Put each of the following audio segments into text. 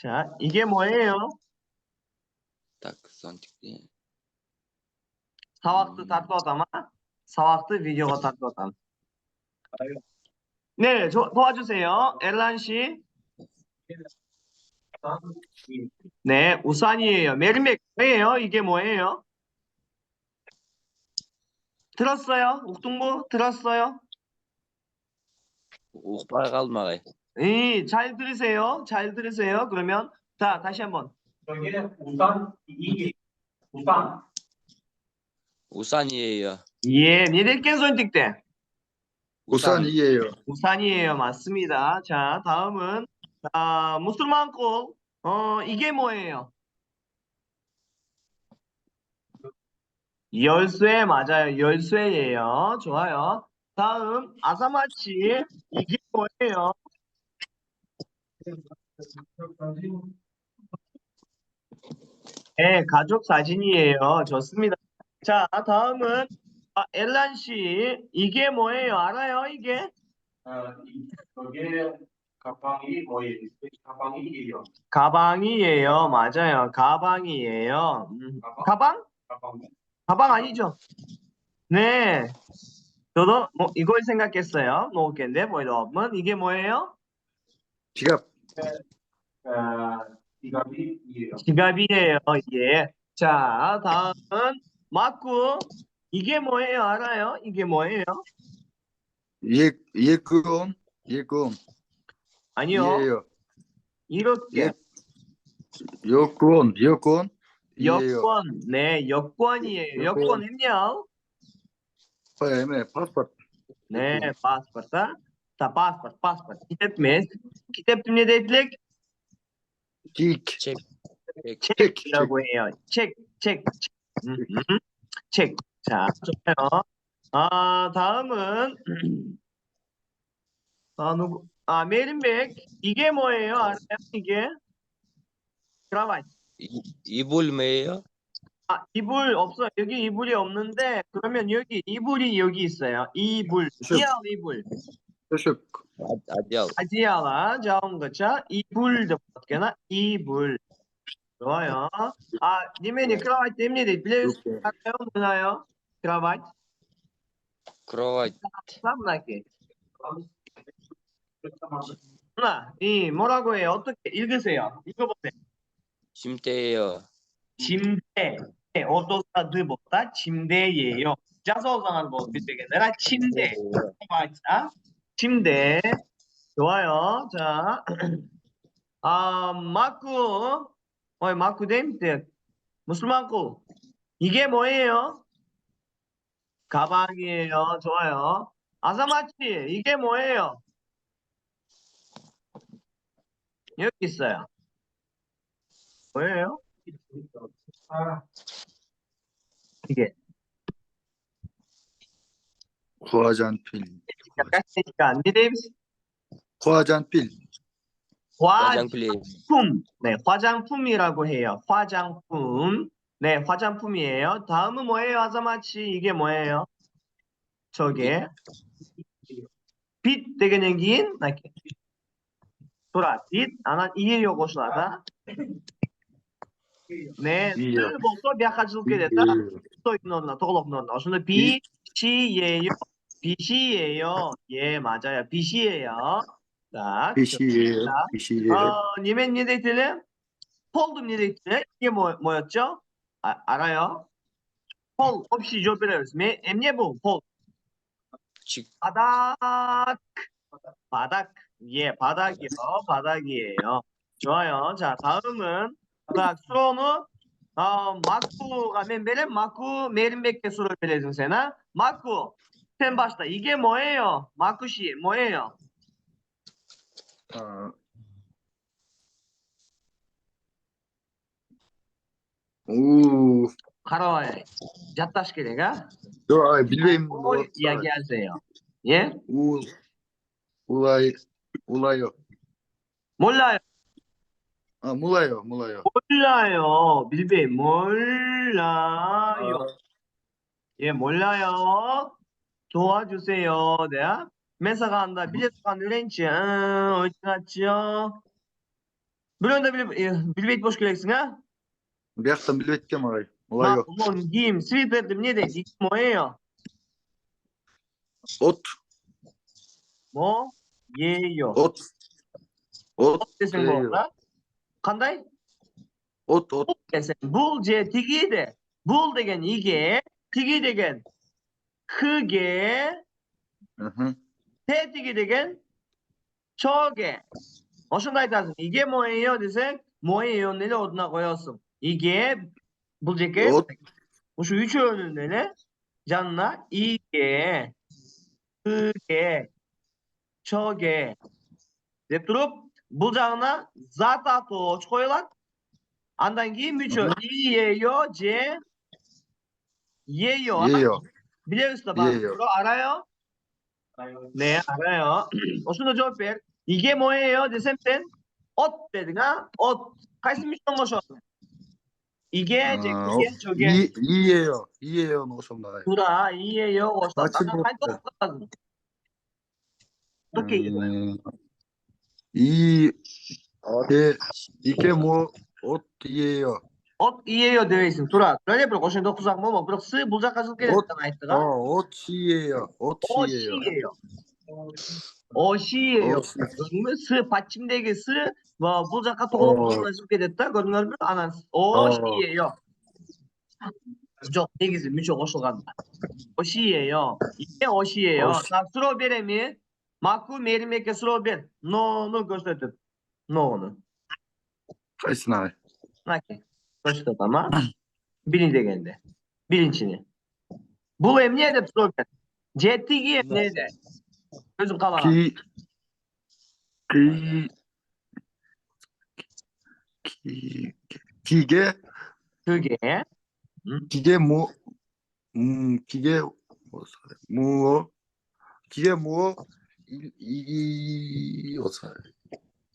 자, 이게 뭐예요? Tak, 선택. Сабақты тартып атам, сабақты видеоға тартып атам. 네, 도와주세요. 엘란 씨. 네, 우산이에요. 메리맥 뭐예요? 이게 뭐예요? 들었어요? 옥동부 들었어요? Uqbay qalmag'ay. 잘 들으세요. 잘 들으세요. 그러면 자, 다시 한번. 저게 우산 이게 우산 우산이에요. 예, 니들께 손짓대. 우산이에요. 우산이에요. 맞습니다. 자, 다음은 무슬만 꼴. 이게 뭐예요? 열쇠 맞아요. 열쇠예요. 좋아요. 다음 아사마치 이게 뭐예요? 네, 가족 사진이에요. 좋습니다. 자, 다음은 엘란 씨 이게 뭐예요? 알아요? 이게? 저게 가방이 뭐예요? 가방이에요. 가방이에요. 맞아요. 가방이에요. 가방? 가방. 가방 아니죠? 네. 저도 뭐 이걸 생각했어요. 뭐겠네. 뭐 이러면 이게 뭐예요? 지갑. 지갑이에요. 지갑이에요. 예. 자, 다음은 마쿠. 이게 뭐예요? 알아요? 이게 뭐예요? 예금. 아니요. 이에요. 이렇게 여권. 여권. 네, 여권이에요. 여권 했냐? 파스포트. 네, 파스포트. 자, 파스포트. Gitmez. Gittim ne dedik? 책. 책이라고 해요. 책. 책. 자, 좋아요. 다음은 누구? 메린백. 이게 뭐예요? 알아요? 이게? 크라바트. 이불매예요? 이불 없어요. 여기 이불이 없는데 그러면 여기 이불이 여기 있어요. 이불. 이불. Teşekkür. 아디알. 아지야라 자온 거죠. 이불 어떻게나 이불. 좋아요. 님이 크라바트 입니다. 빌려주세요. 몰라요? 크라바트. 크로와이트. 쌈나게. 이 뭐라고 해요? 어떻게 읽으세요? 읽어보세요. 침대예요. 침대. 오도사드보다 침대예요. 자소상한 거 되게 내가 침대. 침대. 좋아요. 자, 마쿠. 마쿠 뎀트. 무슨 마쿠? 이게 뭐예요? 가방이에요. 좋아요. 아사마치 이게 뭐예요? 여기 있어요. 뭐예요? 이게 화장필. 약간 안 되지? 화장필. 화장필이에요. 화장품. 네, 화장품이라고 해요. 화장품. 네, 화장품이에요. 다음은 뭐예요, 아사마치? 이게 뭐예요? 저게 빛 деген кейін тура 빛 анан ийиге кошулат 네, 스 болсо бияка жылып кетет стойдун ордуна тоголоктун ордуна ошондо 빛이에요. 빛이에요. 예, 맞아요. 빛이에요. 자, Pişiyor. 님의 не дейтеле? 폴도 не дейтеле? 이게 뭐였죠? 알아요? 폴 없이 줘버려요. эмне бул? 폴. 바닥. 예, 바닥이요. 바닥이에요. 좋아요. 자, 다음은 수로는 마쿠가 맨 마쿠 메린백게 수를 빌려주세요. 마쿠 sen başla. 이게 뭐예요? 마쿠 씨, 뭐예요? 가라와요. 자타시키레가? Bilmem. 이야기하세요. 예? Ulayo. 몰라요. Mulayo. 몰라요. 빌베 몰라요. 예, 몰라요. 도와주세요. 네. 메사가 한다. 빌레스가 렌치. 어디 갔지요? Birovda bilbeyt boş gereksin ha? Бияқтан біліп еткем ағай. Мұлайо. Giyim, свитерdim ne deydi? Moyeyo. От. Moyeyo. От. От. Desin bu orada. Kanday? От. Bul desen. Bul ce tigi de. Bul degen ige. Tigi degen kıge. Hı. Te tigi degen çoge. Oşunda aytarsın. İge moyeyo desek moyeyo neli oduna koyuyorsun. İge bul ceke. От. Şu üç önünde ne? Canına ige. Kıge. Çoge. Dep durup bu 장ına zat atı oç koyulan. Andan keyin müçö iyeyo ce yeyo. 예요. Biliyorsun da bak. Yeyo. Bro arıyor. Ne arıyor? Osuna cevap ver. İge moyeyo desem sen ot dedin ha? Ot. Kaysın müçö moşo? İge ce kıge çoge. 이예요. 이예요는 오셨나 ағай. Dura iyeyo oşla. Kaçı Andan bu? kaç lazım? Okey. 이 Ot. 이게 뭐 옷 이예요. Ot iyeyo deveysin. Tura. Öyle bir koşun 9 akma mı? Bırak sığ bulacak azıcık Ot. gerekten ayttık ha. 옷이에요. O 옷이에요. şiyeyo. O şiyeyo. 옷이. Sı paçimdeki sı bulacak katı olup azıcık gerekten de görünür mü? Anan. O şiyeyo. Çok negizi müço koşulgan. O şiyeyo. İşte o şiyeyo. Oş. Sıro beremi. Maku merimeke sıro ber. No gösterdim. No onu. Kaysın ағай. Naki. Gösterdim ama. Bilince geldi. Bilinçini. Bu emniye de sıro ber. Cettigi emniye de. Gözüm kalan. 기 기 기 기계 Kıge. 기계 기계 무어 기계 무어 이 어서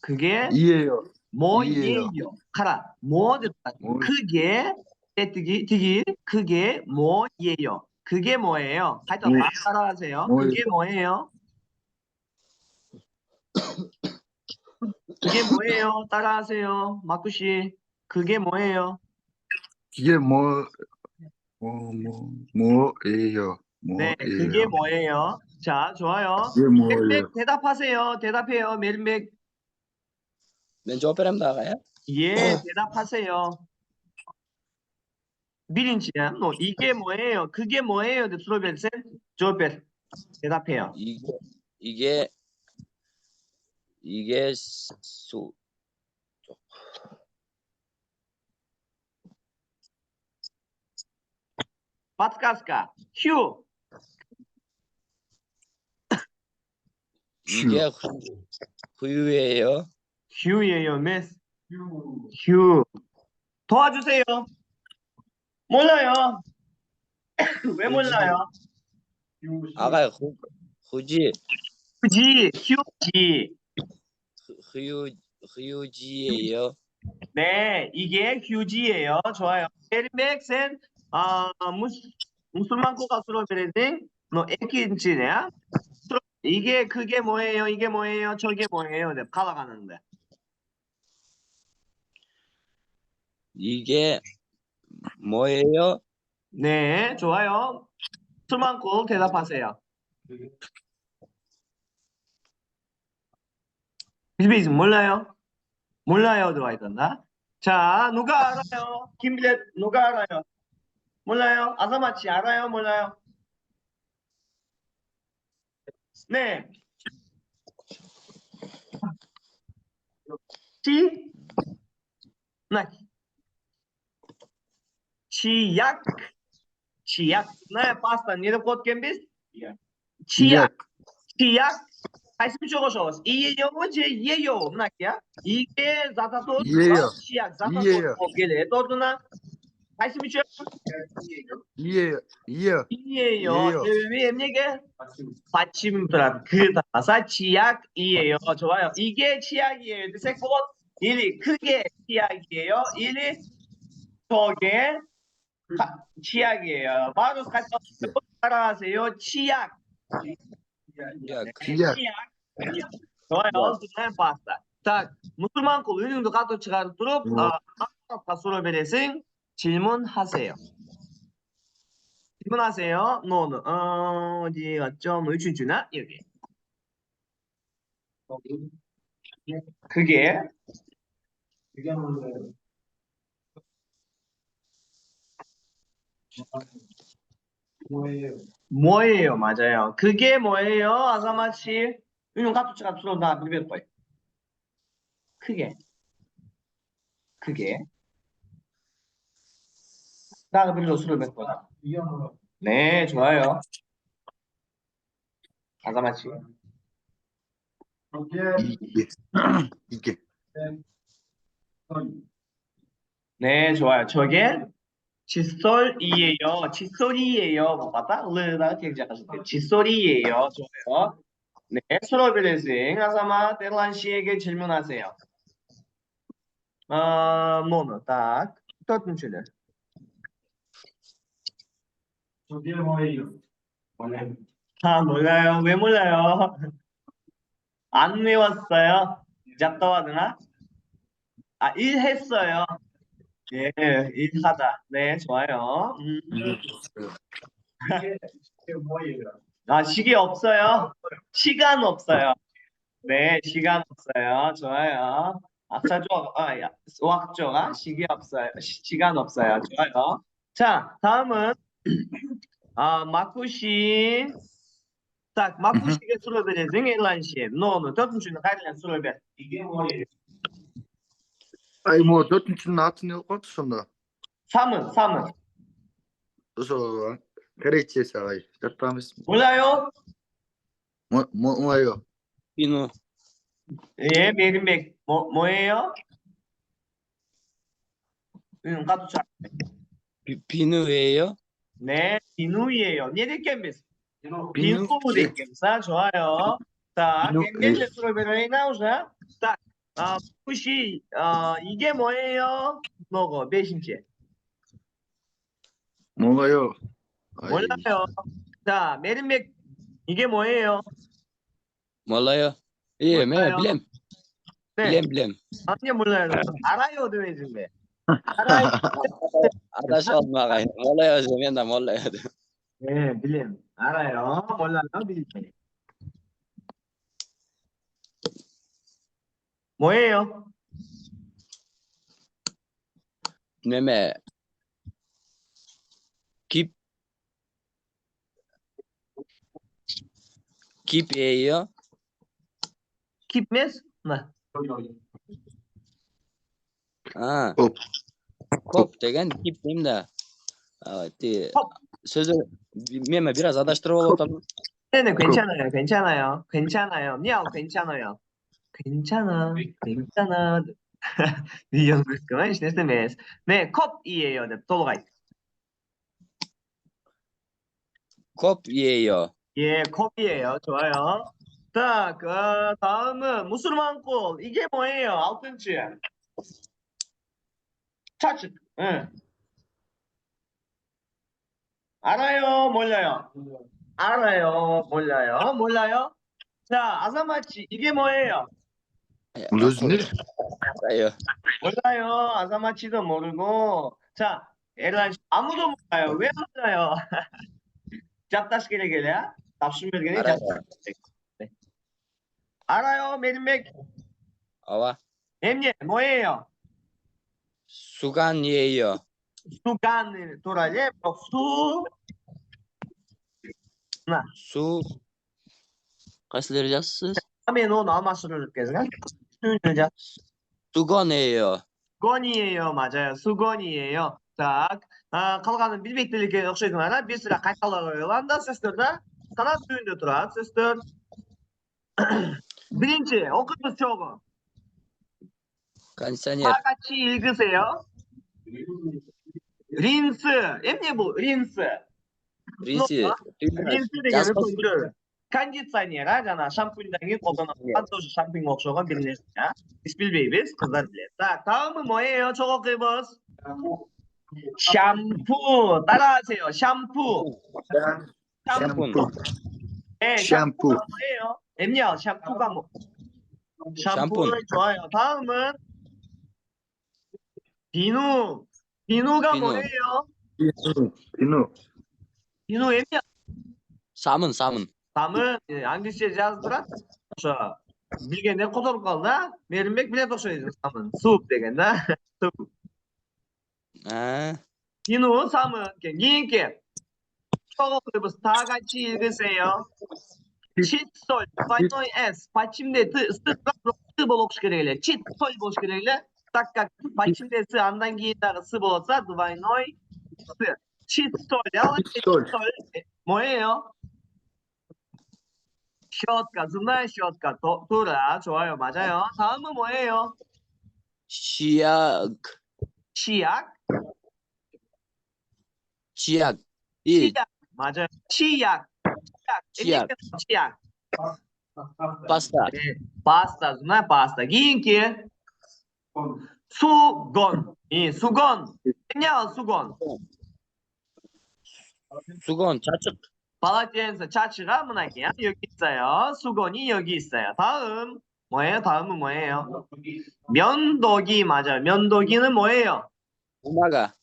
Kıge. 이예요. Moyeyo. Kara. Mo 됐다. 뭐 그게 띠기 그게 뭐예요? 그게 뭐예요? 하여튼 뭐- 막 따라하세요. 뭐예요? 그게 뭐예요? 그게 뭐예요? 따라하세요. 마쿠 씨. 그게 뭐예요? 기계 뭐예요. 네, 그게 뭐예요? 자, 좋아요. 기계 뭐예요. 멜맥 대답하세요. 대답해요. 멜맥. Ben cevap vereyim daha ya. 예, 대답하세요. 비린치야. 너 이게 뭐예요? 그게 뭐예요? 들어볼세? 저별 대답해요. 이게 소 바트카스카. 휴. 이게 후유예요. 휴예요, 메스. 휴. 도와주세요. 몰라요. 왜 몰라요? 아가 후지 휴지, 휴지. 후유지예요. 네, 이게 휴지예요. 좋아요. 에르맥센 무슬만 코가스로 베레딩 너 에킨치네야. 이게 그게 뭐예요? 이게 뭐예요? 저게 뭐예요? 네, 갈아가는데. 이게 뭐예요? 네, 좋아요. 술만코 대답하세요. 빌베이즈 몰라요? 몰라요 들어와 있던가? 자, 누가 알아요? 김빌렛 누가 알아요? 몰라요? 아사마치 알아요? 몰라요? 네. 치? 네. 치약. 치약. 네, 파스타. 니도 곧 겜비스? 치약. 치약. Kaysını çok hoş olsun. İyiyo mu? Yiyo. Nak ya. İyi zaten doğru. Yiyor. 치약. zaten Yiyor. doğru. Gele. Doğruna. Kaysını çok. 이예요. 이에요. 이에요. 왜 emniyege? 받침 그 다사 치약이에요. 좋아요. 이게 치약이에요. 세컨 일이 크게 치약이에요. 일이 저게 치약이에요. 바로 같이 따라하세요. 치약. 야, 치약. 좋아요. 그냥 봤다. 자, 무슬만 콜 의능도 가도 çıkarıp durup 소로 베레싱 질문하세요. 질문하세요. 노는 어디 갔죠? 뭐 üçüncü나 여기. 그게 그게 뭐예요? 뭐예요? 맞아요. 그게 뭐예요? 아사마치 의능 가도 çıkarıp 소로나 빌빌 거예요. 그게 나가 빌려 소로 뱉 거다. 이게 뭐예요? 네, 좋아요. 아사마치. 그게 이게. 이게. 네, 좋아요. 저게 칫솔이에요. 칫솔이에요. 뭐 맞다? 을에다가 대장하실 때 칫솔이에요. 좋아요. 네, 수로빌레싱 아사마 델란 씨에게 질문하세요. 뭐는 딱 dördüncüler. 그게 뭐예요? 뭐예요? 몰라요. 왜 몰라요? 안 외웠어요. 잡다와드나? 일했어요. 예, 일하다. 네, 좋아요. 이게 뭐예요? 시계 없어요? 시간 없어요. 네, 시간 없어요. 좋아요. 수학조가 시계 없어요. 시간 없어요. 좋아요. 자, 다음은 마쿠시. Так, 마쿠시게 수로베레징 일란시. 노노, dördüncünün 가이드라인 수로베. 이게 뭐예요? 아이 뭐 dördüncünün atını yok oldu sonunda. 3은. 그래서 gerekçesi ay. Yaptığımız 몰라요? 뭐예요? 비누. 예, 메린백. 뭐예요? 까두차. 비누예요? 네, 비누이에요. 니에데겜비스. 비누? 비누데겜사. 좋아요. 자, 비누, 겐겐제 수로베레이 나오자. 딱, 혹시, 이게 뭐예요? 뭐고, 몇인지. 뭐가요? 아이, 몰라요. 자, 메린백. 이게 뭐예요? 몰라요. 예, 몰라요. bilem. 네. bilem. 아니, 몰라요. 알아요, 되는데. 알아요. Adaş olmagay. 몰라요, men de 몰라요. 네, 빌림. 알아요. 몰라요. 빌림. 뭐예요? Meme. Kip. Kip예요? 킵메스? 네. 아, 컵. 컵 деген kip дейм de. 컵. Sözü meme biraz adaştırıp oldum. 네네, 괜찮아요. 괜찮아요. 괜찮아요. 니하고 괜찮아요. 괜찮아. 괜찮아. 이 연극은 시네스메스. 네, 컵이에요. 네, 도로가 있. Kop예요. 예, 컵이에요. 좋아요. 자, 다음은 무슬만골. 이게 뭐예요? 아웃든지. 차츠. 응. 알아요? 몰라요? 알아요? 몰라요? 몰라요? 자, 아사마치. 이게 뭐예요? Gözünü 알아요. 몰라요. 아사마치도 모르고. 자, 엘란 씨. 아무도 몰라요. 왜 몰라요? 잡다시 게레게레야? 답심mergeni 알아요. 네. 알아요, 메린맥. Ava. 엠예, 뭐예요? Sugan예요. 수간 돌아제 Su. Kaç derecesiz? 다음에 너 남았을 게가 수유자 Sugan예요. 수건이에요. 맞아요. 수건이에요. 자, қалғаны билбектілікке ұқсайтын ана bir sıra қайталанды сөздерді. Санат күйінде тұрады сөздер. Birinci, оқыңыз çoğu. Кондиционер. 다 같이 읽으세요. 린스. эмне бұл? 린스. Rinsi. 린스 деген сөздер. Кондиционер, жаңа шампуньдан кейін қолданылған тоже шампуньға ұқсаған бір нәрсе. Біз білмейміз, қыздар біледі. Так, 다음은 뭐예요? 저거 оқимыз. 샴푸. 따라하세요. 샴푸. Şampun. 네, 샴푸. 샴푸가 뭐예요? 엠냐, 샴푸가 뭐? 샴푸 좋아요. 다음은 비누. 비누가 비누. 뭐예요? 비누. 비누 эм냐? Самын. Самын англисче жаздырат. Ошо билгенде которуп калды да. Меримбек билет окшойт самын. Суп деген да. Суп. А, 비누, сам은. кийинки. 초록을 다 같이 읽으세요. 칫솔, двойной S, 받침대 S'가 S болуш керек эле. 칫솔 болуш керек эле. Так как 받침대si андан кийин дагы S болса, двойной S. 칫솔. 칫솔. 칫솔. 뭐예요? щетка, зубная щетка. тура, 좋아요, 맞아요. 다음은 뭐예요? 치약. 치약? 치약. 이, 치약, 맞아요. 치약. 치약. 치약. 파스타. 네, 파스타, зубная паста. кийинки 수건. 수건. эмне 수건? 수건, 자측. полотенце, чачы가 мынакей, 여기 있어요. 수건이 여기 있어요. 다음 뭐예요? 다음은 뭐예요? 면도기, 맞아요. 면도기는 뭐예요? 부마가.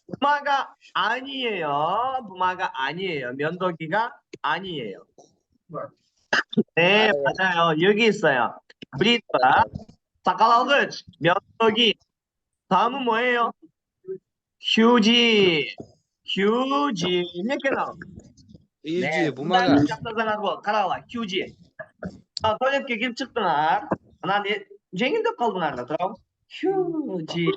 부마가 아니에요. 부마가 아니에요. 면도기가 아니에요. 네, 맞아요. 여기 있어요. 브리타, 젓가락을, 면도기. 다음은 뭐예요? 휴지. 휴지. 이렇게 나와. 일지, 부마가. 잡다상하고 가라와. 휴지. туалетке келип чыктыңар. Анан жеңилдеп калдыңар да, туурабы? 휴지.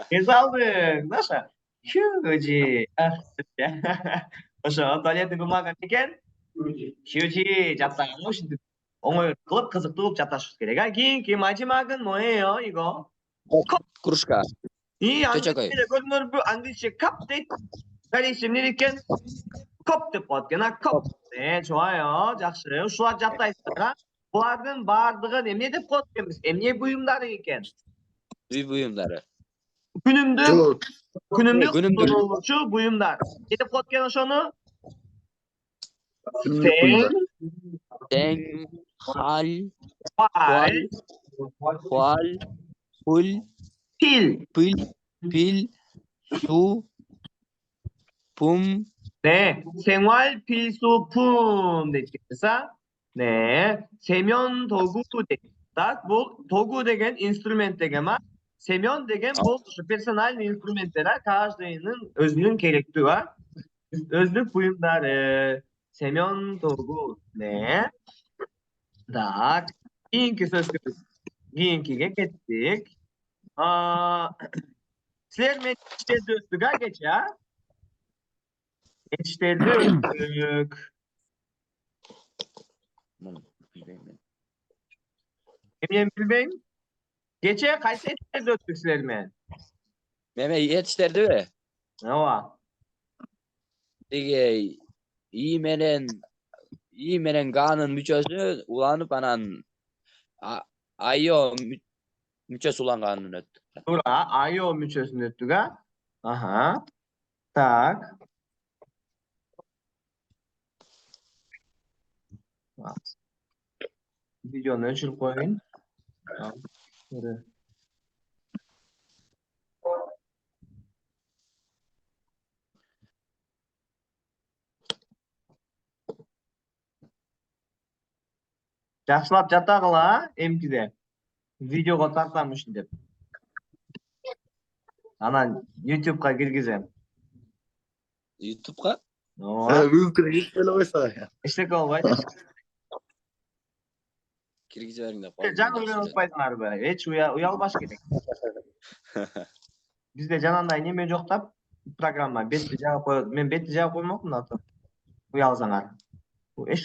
эсе алдың, Наша. 휴지. ошо туалетный бумага экен. 휴지 잡다가 ушинтип оңой кылып кызыктуу кылып жапташыбыз керек. кийинки мажимагын 뭐예요, 이거? кружка. 이 чачакай. англисчеде көрдүңөрбү? англисче cup дейт. корейче эмне экен? 컵 деп коет экен, 컵. 네, 좋아요. жақсы. ушулар жаттайсыздар. булардын баардыгын эмне деп коет экенбиз? эмне буюмдары экен? Үй буюмдары. күнүмдүк күнүмдүк. колдонуучу буюмдар. Эмне деп коет экен ошону? Тең, хал, фаль, хуал, пуль, пил. пил, су, 품, 네, 생활 필수품 되겠습니다. 네, 세면 도구 되겠다. bu 도구 деген инструмент деген ма? 세면 деген бұл персональный инструменттер, каждыйның өзünün керектігі бар. Өзлük бұйымдары. 세면 도구. 네. Так, кийинки сөзгө кийинкиге кеттик. Силер менен ичтерди өттүк, кече, Etiştirdi öttük. Emniyem bilmeyim. Geçe kaç etiştirdi öttük sizlerime? Meme yetiştirdi mi? Ne var? Dige iyi menen kanın müçösü ulanıp anan ayyo müçösü ulan kanın öttü. Dur ha. Ayo müçösünü öttük ha. Aha. Tak. Videonu ölçülüp koyayım. Tamam. Şöyle. Жақсылап жатағыла эмкиде. Видеоға тартамышын деп. Анан YouTube'га киргизем. YouTube'ga? мүмкін ешкілі қойса. Эчтеке болбойт. Kirgize verin de. Жан уянытпайсыңар бе? Эч уялбаш керек. Бизде жанандай неме жок да, программа бетти жаап коет. Мен бетти жаап коймокмун аты. Уялсаңар. Эч